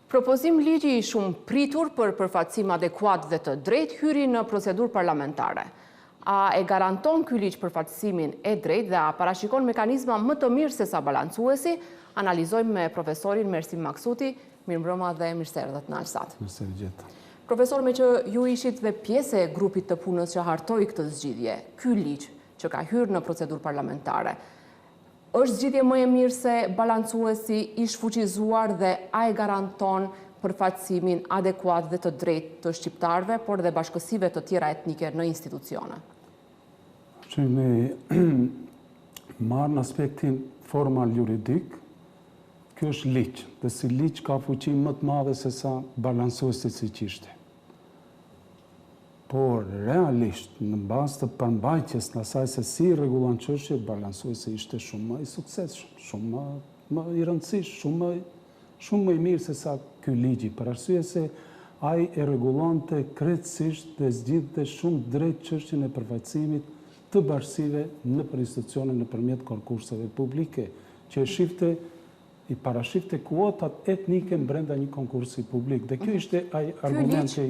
Propozim ligji I shumë pritur për përfaqësim adekuat dhe të drejtë hyri në procedurë parlamentare. A e garanton ky ligj përfaqësimin e drejtë dhe a parashikon mekanizma më të mirë se sa balancuesi? Analizojmë me profesorin Mersim Maksuti. Mirëmbrëma dhe mirëseardhët në Alsat. Profesor, me që ju ishit dhe pjesë e grupit të punës që hartoi këtë zgjidhje, ky ligj që ka hyrë në procedurë parlamentare, është zgjidhje më e mirë se balancuesi I shfuqizuar dhe a e garanton përfaqësimin adekuat dhe të drejtë të shqiptarëve, por dhe bashkësive të tjera etnike në institucione? Që ne marrë në aspektin formal juridik, kjo është ligj, dhe si ligj ka fuqi më të madhe se sa balancuesi si qishte. Por, realisht, në bazë të përmbajtjes në asaj se si rregullon çështjet, balancuesi ishte shumë më I suksesshëm, shumë më I rëndësishëm, shumë më I mirë se sa ky ligji, për arsye se ai e rregullonte krejtësisht dhe zgjidhte shumë drejt çështjen e përfaqësimit të bashkësive nëpër institucione nëpërmjet konkurseve publike, që I parashifte kuotat etnike brenda një konkursi publik. Dhe kjo ishte ai argumenti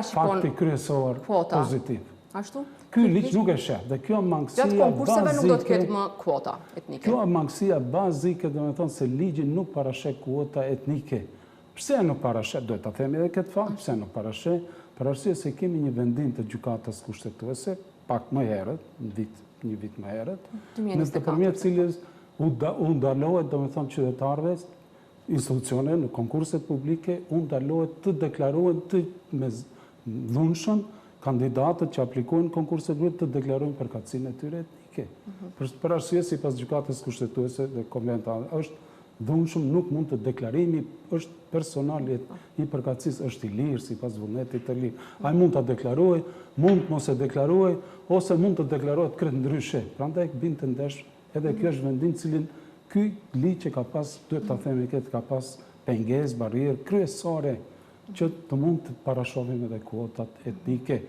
fakti kryesor pozitiv. Ashtu? Ky ligj nuk e sheh, dhe kjo mangësia bazike. Gjatë konkurseve nuk do të ketë më kuota etnike. Kjo mangësia bazike, do të thonë se ligji nuk parasheh kuota etnike. Pse nuk parasheh? Duhet ta themi edhe këtë fakt, pse nuk parasheh? Për arsye se kemi një vendim të gjykatës kushtetuese, pak më herët, një vit më herët, nëpërmjet cilës u ndalohet, do të thonë qytetarëve, institucione në konkurset publike, u ndalohet të deklarohen të me dhunshëm kandidatët që aplikojnë konkurset publike të deklarojnë përkatësinë e tyre etnike. Për arsye sipas gjykatës kushtetuese dhe komentare, është dhunshëm, nuk mund të deklarimi, është personal I përkatësisë, është I lirë sipas vullnetit të lirë. Ai mund ta deklarojë, mund mos e deklarojë, ose mund të deklarohet krejt ndryshe. Prandaj binte ndesh. Edhe kjo është vendim cilin ky ligj që ka pas, duhet ta themi këtë, ka pas pengesë, barrierë kryesore që të mund të parashohim edhe kuotat etnike.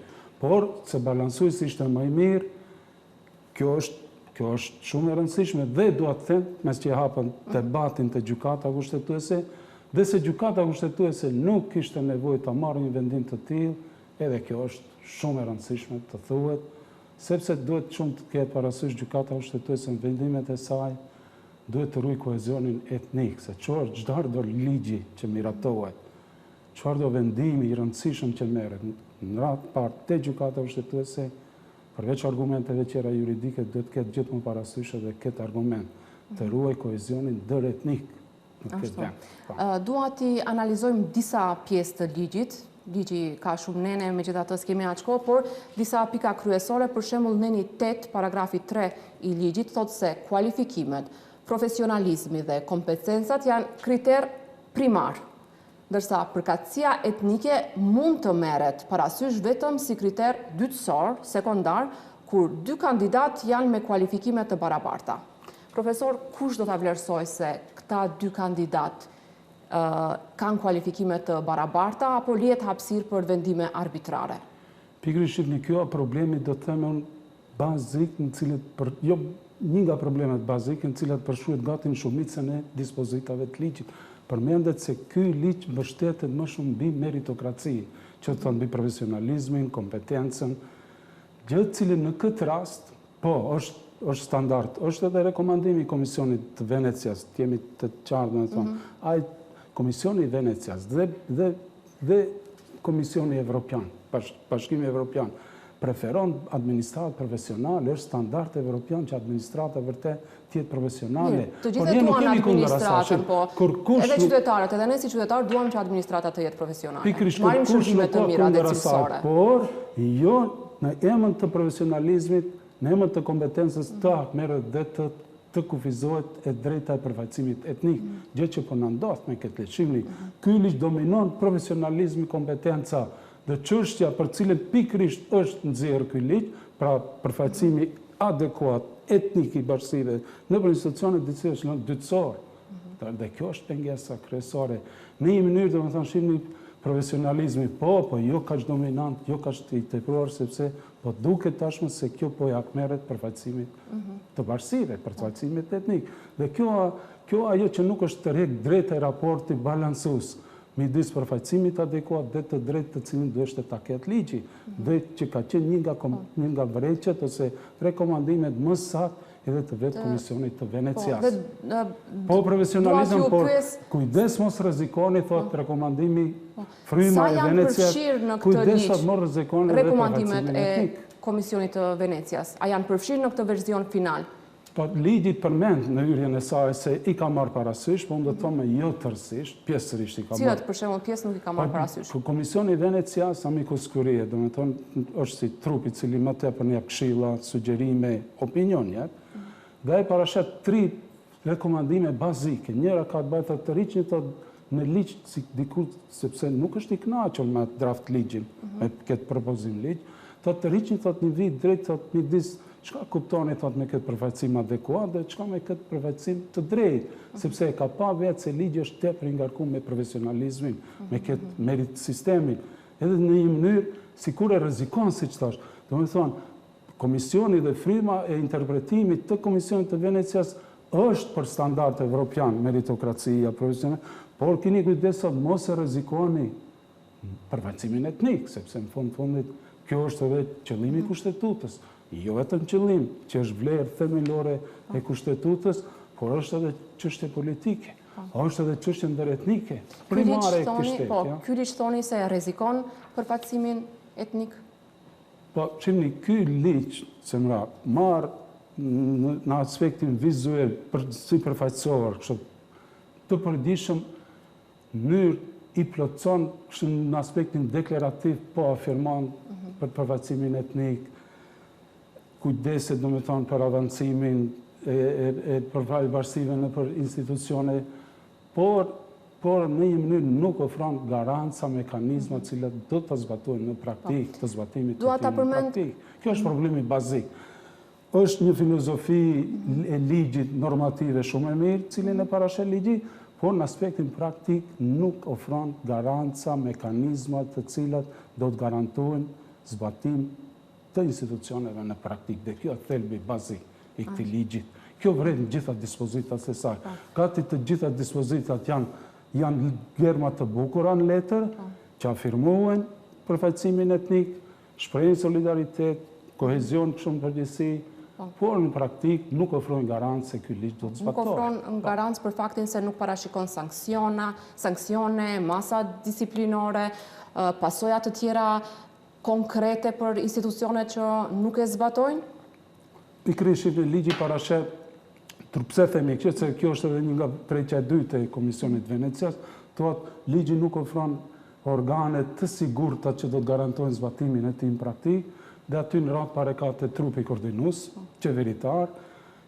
Por, se balancuesi ishte më I mirë, kjo është shumë e rëndësishme dhe dua të them, mes që hapën debatin të gjykata kushtetuese, dhe se gjykata kushtetuese nuk kishte nevojë ta marrë një vendim të tillë, edhe kjo është shumë e rëndësishme të thuhet, sepse duhet shumë të ketë parasysh gjykata kushtetuese në vendimet e saj, duhet të ruaj kohezionin etnik, se çfarëdo ligji që miratohet, çfarëdo vendimi I rëndësishëm që merret në radhë parë te gjykata kushtetuese, përveç argumenteve tjera juridike, duhet të ketë gjithmonë parasysh edhe këtë argument, të ruaj kohezionin ndëretnik në këtë vend. Dua ti analizojmë disa pjesë të ligjit. Ligji ka shumë nene, megjithatë s'kemi aq kohë, por disa pika kryesore, për shembull neni 8 paragrafi 3 I ligjit thotë se kualifikimet, profesionalizmi dhe kompetencat janë kriter primar, ndërsa përkatësia etnike mund të merret parasysh vetëm si kriter dytësor, sekondar, kur dy kandidat janë me kualifikime të barabarta. Profesor, kush do ta vlerësoj se këta dy kandidat kanë kualifikime të barabarta apo lihet hapësirë për vendime arbitrare? Pikërisht në kjo problemi do të them unë bazik në cilët një nga problemet bazike në cilat përshkruhet gati në shumicën e dispozitave të ligjit. Përmendet se ky ligj mbështetet më shumë mbi meritokraci, që thon mbi profesionalizmin, kompetencën, gjë e cila në këtë rast është standard, është edhe rekomandimi I Komisionit të Venecias, të jemi të qartë, domethënë, ai Komisioni I Venecias dhe Komisioni Evropian, Bashkimi Evropian, preferon administratë profesionale, është standard evropian që administrata vërtet të jetë profesionale. Të gjithë duan administratën, po. Edhe qytetarët, edhe ne si qytetarë duam që administrata të jetë profesionale. Marrim shërbime të mira dhe cilësore. Por jo në emër të profesionalizmit, në emër të kompetencës të merret dhe të kufizohet e drejta e përfaqësimit etnik, gjë që po na ndodh me këtë ligj. Ky ligj dominon profesionalizmi, kompetenca dhe çështja për cilën pikërisht është nxjerrë ky ligj, pra përfaqësimi adekuat etnik I bashkësive në institucione të cilat janë dytësor. Dhe kjo është pengesa kryesore. Në një mënyrë domethënë shihni profesionalizmi, po jo kaq dominant, jo kaq I tepruar, sepse po duket tashmë se kjo po ja merret përfaqësimit të bashkësive, përfaqësimit etnik. Dhe kjo ajo që nuk është drejt e raporti balancues midis përfaqësimit adekuat dhe të drejtë të cilin duhet ta ketë ligji, dhe që ka qenë një nga vreqet ose rekomandimet më saktë edhe të vetë Komisionit të Venecias. Po profesionalizëm, por kujdes mos rrezikoni, thot rekomandimi Fryma e Venecias, kujdes mos rrezikoni edhe përfaqësimin etnik. Komisionit të Venecias, a janë përfshirë në këtë verzion final? Po, ligjit përmend në hyrjen e saj se i ka marrë parasysh, po unë do të thonë jo tërësisht, pjesërisht i ka marrë. Cilat për shembull pjesë nuk i ka marrë parasysh? Komisioni i Venecias, amicus curiae, do të thonë është si trup i cili më tepër jep këshilla, sugjerime, opinion jep. Dhe ai parashet 3 rekomandime bazike. Njëra ka të bëjë të riqni në ligj si diku, sepse nuk është i kënaqur me draft ligjin, me këtë propozim ligj. Të riqni një vit drejt midis çka kuptoni me këtë përfaqësim adekuat dhe çka me këtë përfaqësim të drejtë, sepse ka pa vetë se ligji është tepër i ngarkuar me profesionalizmin, me këtë merit sistemin, edhe në një mënyrë sikur e rrezikon, siç thash. Domethënë, Komisioni dhe Fryma e interpretimit të Komisionit të Venecias është për standard evropian, meritokracia, profesional, por keni kujdes mos e rrezikoni përfaqësimin etnik, sepse në fundit kjo është edhe qëllimi i kushtetutës. Jo vetëm qëllim, që është vlerë themelore e kushtetutës, por është edhe çështje politike, është edhe çështje ndëretnike, primare e këtij shteti. Ky ligj thoni se rrezikon përfaqësimin etnik? Po, shihni, ky ligj, semra, marr në aspektin vizual, si përfaqësor, kështu të përditshëm, në mënyrë i plotson në aspektin deklarativ, po afirmon për përfaqësimin etnik, kujdeset, do me thonë, për avancimin e përfaqësive në për institucione, por në një mënyrë nuk ofron garanca, mekanizma cilat do të zbatojnë në praktik, të zbatimit të tij në praktik. Kjo është problemi bazik. Është një filozofi e ligjit normative shumë e mirë, cilin e parashet ligji, por në aspektin praktik nuk ofron garanca, mekanizma të cilat do të garantojnë zbatim të institucioneve në praktik. Dhe kjo është thelbi bazik i këtij ligjit. Kjo vret në gjitha dispozitat e saj. Gati të gjitha dispozitat janë gjerma të bukura në letër, që afirmohen përfaqësimin etnik, shprehin solidaritet, kohezion shumë përgjithësi, por në praktik nuk ofrojnë garancë se ky ligj do të zbatohet. Nuk ofron garancë për faktin se nuk parashikon sanksione, masa disiplinore, pasoja të tjera konkrete për institucionet që nuk e zbatojnë? Pikërisht në ligji parashet, pse themi që se kjo është edhe një nga preqja e dytë e Komisionit Venecias, thotë ligji nuk ofron organe të sigurta që do të garantojnë zbatimin e tij në praktik, dhe aty në radhë pare ka të trupi koordinues, qeveritar,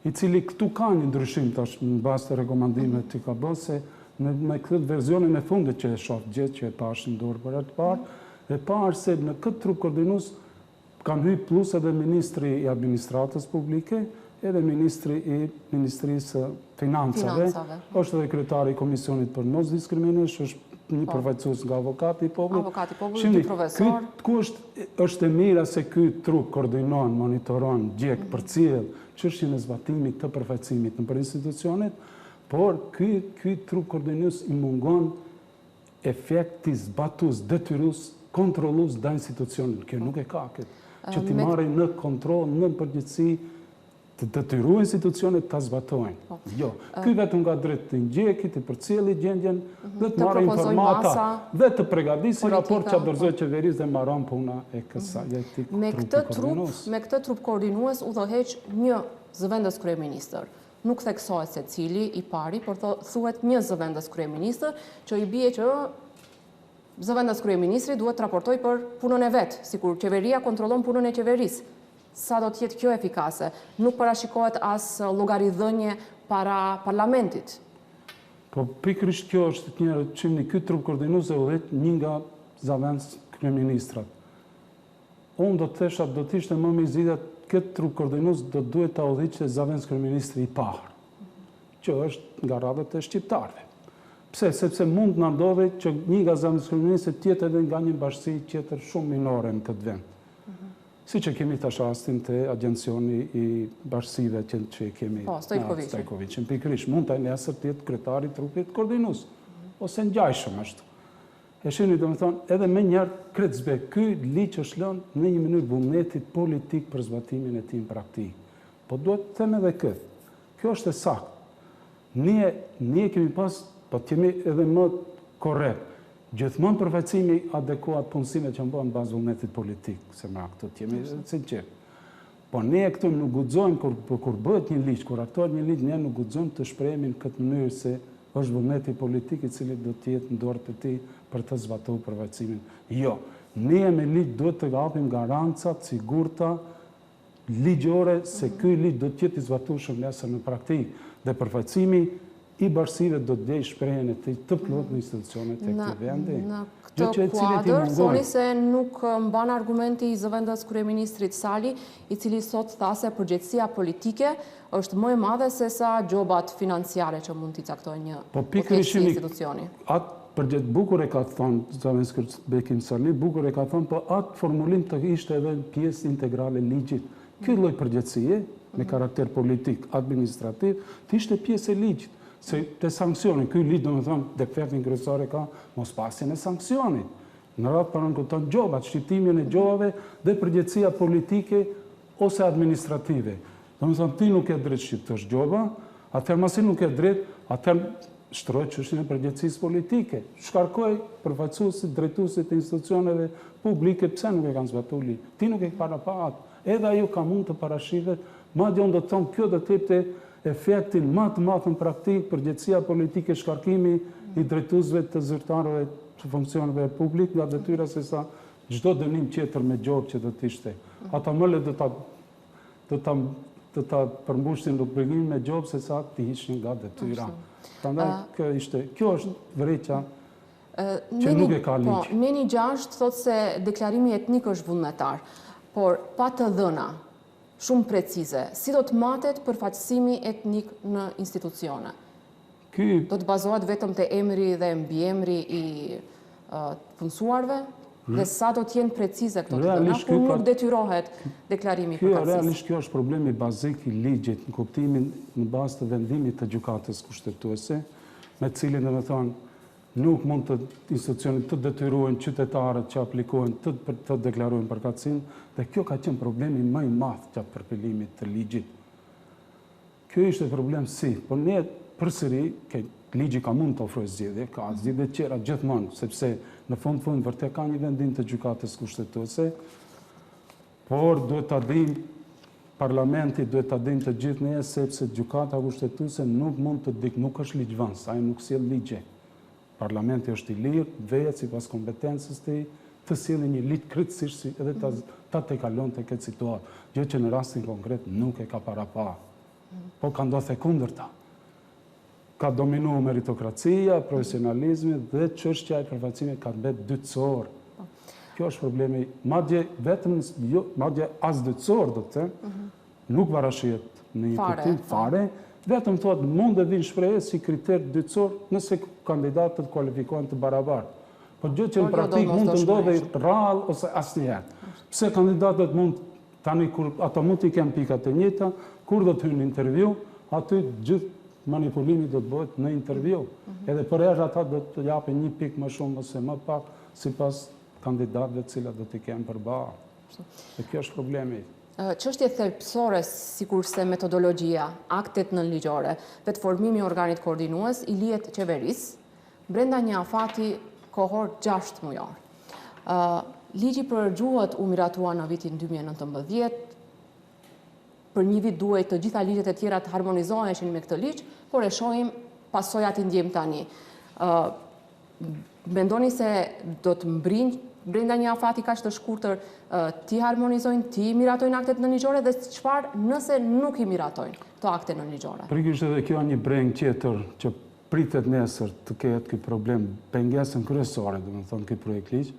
i cili këtu ka një ndryshim tash në bazë të rekomandimet që ka bërë, se në këtë verzionin e fundit që e shoh gjithë që e pash në dorë për atë parë, e parë se në këtë trup koordinues kanë hyrë plus edhe ministri i administratës publike, edhe ministri i Ministrisë Financave, është edhe kryetari i Komisionit për mos diskrimination, është një përfaqësues nga avokati i popullit. Avokati i popullit, një profesor. Ku është e mira se ky trup koordinon, monitoron, gjek, përcjell çështjen e zbatimit të përfaqësimit nëpër institucionet, por ky trup koordinues i mungon efekti zbatues, detyrues, kontrollues ndaj institucionit. Kjo nuk e ka këtë. Që ti marrin në kontroll, në përgjithësi, të detyruar institucionet ta zbatojnë. Jo, ky vetëm nga drejt të ngjekit, të përcjellit gjendjen, dhe të marrë informata, dhe të përgatisë raport që dorëzoj qeverisë dhe mbaron puna e kësaj. Me këtë trup koordinues udhëheq një zëvendës kryeministër. Nuk theksohet se cili i pari, por thuhet një zëvendës kryeministër, që i bie që zëvendës kryeministri duhet të raportoj për punën e vet, sikur qeveria kontrollon punën e qeverisë. Sa do të jetë kjo efikase? Nuk parashikohet as llogaridhënie para parlamentit. Po pikërisht kjo është një çimni, ky trup koordinues udhëhet një nga zëvendës kryeministrat. Unë do të thesha, do të ishte më mirë zgjidhja këtë trup koordinues do duhet ta udhëhiqte zëvendës kryeministri i parë, që është nga radhët e shqiptarëve. Pse? Sepse mund të na ndodhi që një nga zëvendës kryeministrit të jetë edhe nga një bashkësi tjetër shumë minore në këtë vend. Si që kemi tash rastin të agencioni i bashkësive që kemi Stojkovicin. Pikërisht, mund të nesër të jetë kryetari trupit koordinues, ose ngjajshëm ashtu. E shini, do më thonë, edhe me njerë kretë ky ligj është lënë në një mënyrë vullnetit politik për zbatimin e tij në praktikë. Po duhet të them edhe këtë. Kjo është e saktë. Ne kemi pas, po të jemi edhe më korrekt. Gjithmonë përfaqësimi adekuat punësime që bëhen bazë vullnetit politik, se me këtë të jemi sinqert. Po ne këtu nuk guxojmë kur bëhet një ligj, kur aktohet një ligj, ne nuk guxojmë të shprehemi në këtë mënyrë se është vullneti politik i cili do të jetë në dorët e tij për të zbatuar përfaqësimin. Jo, ne me ligj duhet të japim garancat sigurta ligjore se ky ligj do të jetë i zbatuar nesër në praktikë dhe përfaqësimi i bashkësive do të dej shprehjen e tij të plotë në institucionet e këtij vendi. Në këtë kuadër, thoni se nuk mban argumenti i zëvendës kryeministrit Sali, i cili sot tha se përgjegjësia politike është më e madhe se sa gjobat financiare që mund t'i caktojë një institucioni. Atë përgjith bukur e ka thonë zëvendës Bekim Sali, bukur e ka thonë, po atë formulim të ishte edhe pjesë integrale ligjit. Ky lloj përgjegjësie me karakter politik, administrativ, të ishte pjesë e ligjit. Se të sankcionit, ky ligj do të thonë defektin kryesor ka mos pasjen e sankcionit. Në radhë parankupton gjobat, shqiptimin e gjobave dhe përgjegjësia politike ose administrative. Do të thonë ti nuk ke drejt shqiptosh gjoba, atëherë masi nuk ke drejt, atëherë shtroj çështjen e përgjegjësisë politike. Shkarkoj përfaqësuesit, drejtuesit të institucioneve publike pse nuk e kanë zbatuar ligj. Ti nuk e ke parapat. Edhe ajo ka mund të parashihet, madje unë do të thonë kjo do të jepte efektin më të madh në praktikë përgjegjësia politike, shkarkimi i drejtuesve të zyrtarëve të funksioneve publik nga detyra se sa çdo dënim tjetër me gjobë që do të ishte. Ata më le do ta përmbushnin obligimin me gjobë se sa të hiqnin nga detyra. Prandaj kjo është vërejtja që nuk e ka ligj. Neni 6 thotë se deklarimi etnik është vullnetar, por pa të dhëna shumë precize, si do të matet përfaqësimi etnik në institucione? Do të bazohet vetëm te emri dhe mbiemri i punësuarve? Dhe sa do të jenë precize këto të dhëna, ku nuk detyrohet deklarimi përfaqësisë? Realisht kjo është problemi bazik i ligjit në kuptimin në bazë të vendimit të gjykatës kushtetuese, me cilin dhe me thonë nuk mund të institucionit të detyruajnë qytetarët që aplikojnë të deklarojnë përkatësinë, dhe kjo ka qenë problemi më i madh gjatë përpilimit të ligjit. Kjo ishte problem por ne përsëri ligji ka mund të ofrojë zgjedhje, ka zgjedhje të tjera gjithmonë, sepse në fund vërtet ka një vendim të gjykatës kushtetuese, por duhet ta dimë Parlamenti duhet ta dimë të gjithë ne sepse gjykata kushtetuese nuk mund të nuk është ligjvënës, ai nuk sjell ligje. Parlamenti është i lirë, vetë sipas kompetencës të tij, të sjellë një ligj krejtësisht edhe ta tejkalonte këtë situatë, gjë që në rastin konkret nuk e ka parapar. Po ka ndodhur e kundërta. Ka dominuar meritokracia, profesionalizmi dhe çështja e përfaqësimit ka mbet dytësor. Kjo është problemi, madje as dytësor do të them, nuk parashihet në një kuptim fare. Vetëm thotë mund të vinë shprehje si kriter dytësor nëse kandidatët kualifikohen të barabartë. Po gjë që në praktikë mund të ndodhë rrallë ose asnjëherë. Pse kandidatët tani kur ato mund të kenë pikat e njëjta, kur do të hyjnë në intervju, aty gjithë manipulimi do të bëhet në intervju. Edhe përherë ata do të japin një pikë më shumë ose më pak sipas kandidatëve të cilat do t'i kenë përballë. Dhe kjo është problemi. Çështje thelbësore sikurse metodologjia, aktet nënligjore dhe të formimi i organit koordinues i lihet qeverisë brenda një afati kohor 6 mujor. Ligji për gjuhët u miratua në vitin 2019. Për një vit duhet të gjitha ligjet e tjera të harmonizoheshin me këtë ligj, por e shohim pasojat i ndjejmë tani. Mendoni se do të mbrinjë brenda një afati kaq të shkurtër ti harmonizojnë, ti miratojnë aktet nënligjore dhe çfarë nëse nuk i miratojnë këto akte nënligjore? Pikërisht edhe kjo një breng tjetër që pritet nesër të ketë ky problem, pengesën kryesore, domethënë ky projekt ligj.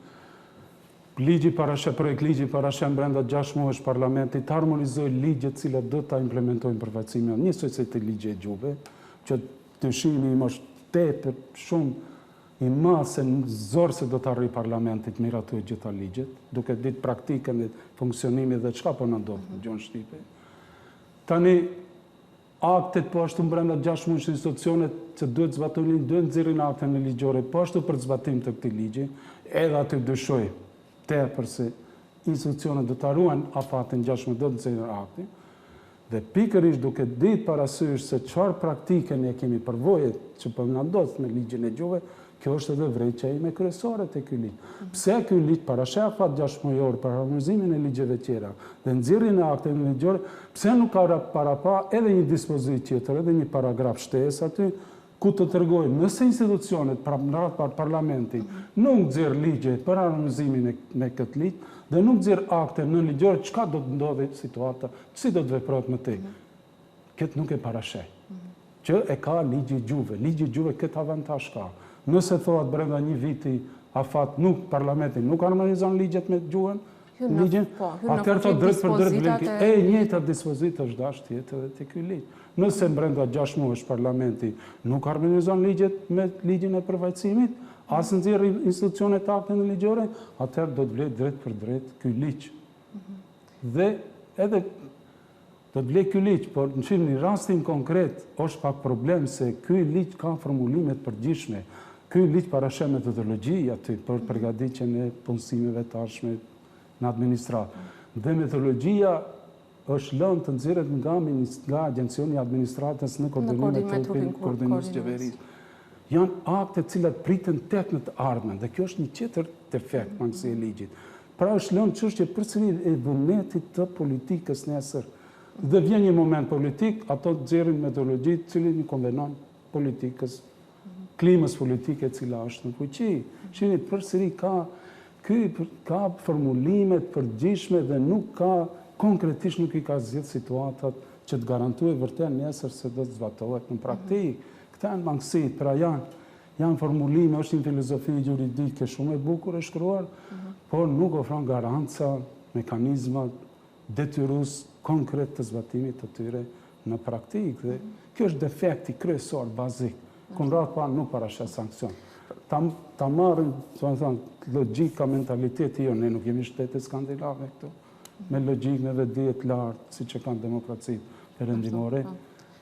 Projekt ligji parashem brenda 6 muajsh Parlamenti të harmonizojë ligjet të cilat do ta implementojnë përfaqësimin njësoj se të ligje e gjuhëve, që dyshimi im është tepër shumë i madh se zorë se do të arrijë Parlamenti të miratojë gjitha ligjet, duke ditë praktikën e funksionimit dhe çka po na ndodh në gjuhën shqipe. Tani aktet, po ashtu brenda 6 muajsh institucionet që duhet zbatonin, duhet nxjerrin akte në ligjore, po ashtu për zbatim të këtij ligji, edhe aty dyshoj tepër se institucionet do ta ruajnë afatin 16 do të nxjerrin aktin. Dhe pikërisht duke ditë parasysh se çfarë praktike ne kemi përvojë që po na ndodh me ligjin e gjuhëve, kjo është edhe vërejtja ime kryesore te ky ligj. Pse ky ligj parasheh afat 6 muajor për harmonizimin e ligjeve tjera dhe nxjerrjen e akteve ligjore, pse nuk ka parapa edhe një dispozitë tjetër, edhe një paragraf shtesë aty ku të tregojë nëse institucionet në radhë parlamenti nuk nxjerr ligje për harmonizimin me këtë ligj dhe nuk nxjerr akte në ligjore, çka do të ndodhë situata, si do të veprohet më tej. Këtë nuk e parasheh. Që e ka ligji i gjuhëve. Ligji i gjuhëve këtë avantazh ka. Nëse thohat brenda një viti afat nuk parlamenti nuk harmonizon ligjet me gjuhën, ligjin, atëherë të drejt për drejt blinki. E njëjta dispozitë është dash tjetër edhe te ky ligj. Nëse brenda 6 muajsh parlamenti nuk harmonizon ligjet me ligjin e përfaqësimit, as nxjerr institucionet aktin ligjore, atëherë do të vlet drejt për drejt ky ligj. Dhe edhe do të vlet ky ligj, por në rastin konkret është pak problem se ky ligj ka formulime të përgjithshme. Ky ligj parasheh metodologji aty për përgatitjen e punësimeve të ardhshme në administratë. Dhe metodologjia është lënë të nxjerret nga Agencioni i Administratës në koordinim me trupin koordinues qeverisë. Janë akte të cilat priten tek në të ardhmen dhe kjo është një tjetër defekt mangësi e ligjit. Pra është lënë çështje përsëri e vullnetit të politikës nesër. Dhe vjen një moment politik, ato nxjerrin metodologji të cilin i konvenon politikës, klimës politike e cila është në fuqi. Shihni përsëri ka formulime të përgjithshme dhe nuk ka konkretisht nuk i ka zgjedh situatat që të garantojë vërtet nesër se do të zbatohet në praktikë. Këta janë mangësitë, pra janë formulime, është një filozofi juridike shumë e bukur e shkruar, por nuk ofron garanca, mekanizma detyrues konkret të zbatimit të tyre në praktikë. Dhe kjo është defekti kryesor bazik. Ku në radhë nuk parasheh sankcion. Ta marrin, logjika, mentaliteti jo, ne nuk jemi shtete skandinave këtu, me logjikën edhe dijet lartë, siç e kanë demokracitë perëndimore.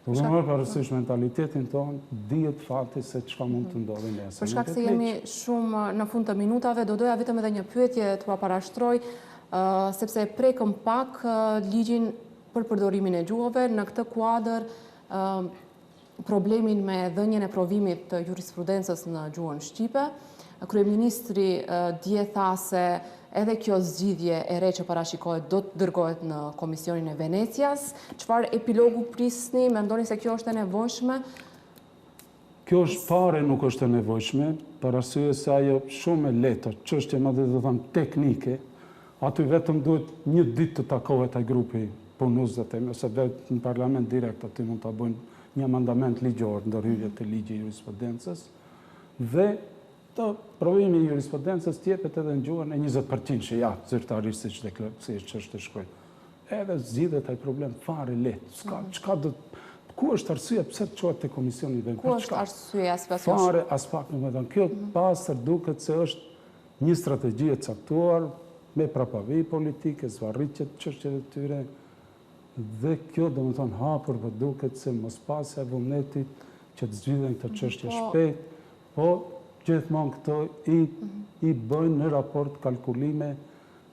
Do të marrë parasysh mentalitetin tonë, dihet fati se çka mund të ndodhë nesër. Për shkak se jemi shumë në fund të minutave, do doja vetëm edhe një pyetje t'ua parashtroj, sepse prekëm pak ligjin për përdorimin e gjuhëve në këtë kuadër, problemin me dhënien e provimit të jurisprudencës në gjuhën shqipe. Kryeministri dje tha se edhe kjo zgjidhje e re që parashikohet do të dërgohet në Komisionin e Venecias. Çfarë epilogu prisni? Mendoni se kjo është e nevojshme? Kjo është fare nuk është e nevojshme, për arsye se ajo shumë e lehtë, çështje madje do të them teknike. Aty vetëm duhet një ditë të takohet ai grupi punëzat ose vetë në parlament direkt aty mund ta bëjnë një amandament ligjor ndërhyrje të ligjit të jurisprudencës dhe të provimi i jurisprudencës t'jepet edhe në gjuhën e 20% që ja zyrtarisht si ç'është e shkruar. Edhe zgjidhet ai problem fare lehtë. Ku është arsyeja pse të çohet te komisioni i vendit? Ku është arsyeja sipas jush? Fare as pak nuk më thon. Kjo pastër duket se është një strategji e caktuar me prapavi politike, zvarritje të çështjeve të tyre. Dhe kjo do më thonë hapur për duket se mos pasja e vullnetit që të zgjidhen këtë çështje shpejt, po gjithmonë këto i bëjnë në raport kalkulime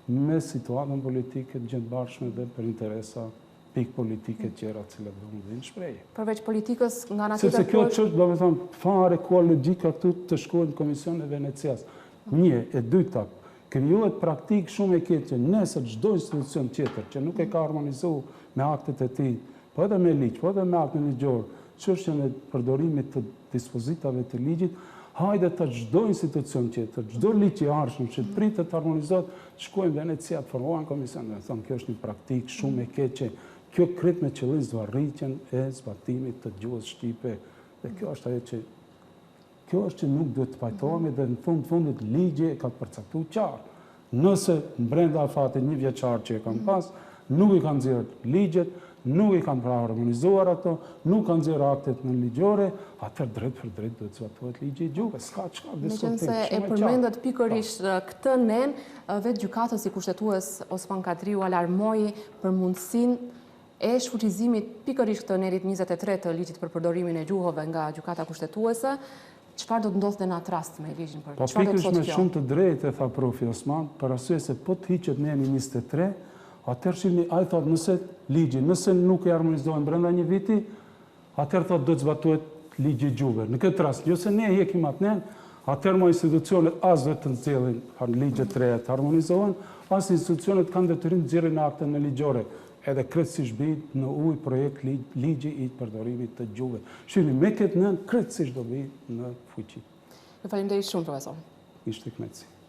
me situatën politike të gjendbarshme dhe për interesa pikë politike tjera të cilat do mundin shprehje. Përveç politikës nga ana tjetër. Sepse kjo çështë do të thonë fare ku logjika këtu të shkohet në Komisionin e Venecias. Një, e dyta, krijohet praktikë shumë e keqe nesër çdo institucion tjetër që nuk e ka harmonizuar me aktet e tij, po edhe me ligj, po edhe me aktin ligjor, çështjen e përdorimit të dispozitave të ligjit, hajde të çdo institucion tjetër, çdo ligj i ardhshëm që pritet të harmonizohet, shkojnë në Venecia të formohen komision, do të thonë kjo është një praktikë shumë e keqe. Kjo kret me qëllim zvarritjen e zbatimit të gjuhës shqipe. Dhe kjo është ajo që nuk duhet të pajtohemi dhe në fundit ligji e ka përcaktuar qartë. Nëse brenda afatit një vjeçar që e kanë pas, nuk i kanë nxjerrë ligjet, nuk i kanë harmonizuar ato, nuk kanë nxjerrë aktet në ligjore, atëherë drejt për drejt duhet të zbatohet ligji i gjuhës. S'ka çka diskutim. Meqense e përmendet pikërisht këtë nen, vetë gjykatës i kushtetues Osman Kadriu alarmoi për mundësinë e shfuqizimit pikërisht të nerit 23 të ligjit për përdorimin e gjuhëve nga gjykata kushtetuese, çfarë do të ndodhte në atë rast me ligjin për? Po pikërisht me shumë të drejtë e tha profi Osman, për arsye se po të hiqet neni 23, atëherë shihni, ai thotë nëse ligji, nëse nuk e harmonizohen brenda një viti, atëherë thotë do të zbatohet ligji i gjuhëve. Në këtë rast, jo se ne hekim atë nen, atëherë më institucionet as do të nxjellin ligje të reja të harmonizohen, as institucionet kanë detyrim të nxjerrin akte në ligjore, edhe krejtësisht bëhet në ujë projekt ligji i përdorimit të gjuhëve. Shihni, me këtë nën krejtësisht do bëhet në fuqi. Ju falenderoj shumë, profesor. Ishte kënaqësi.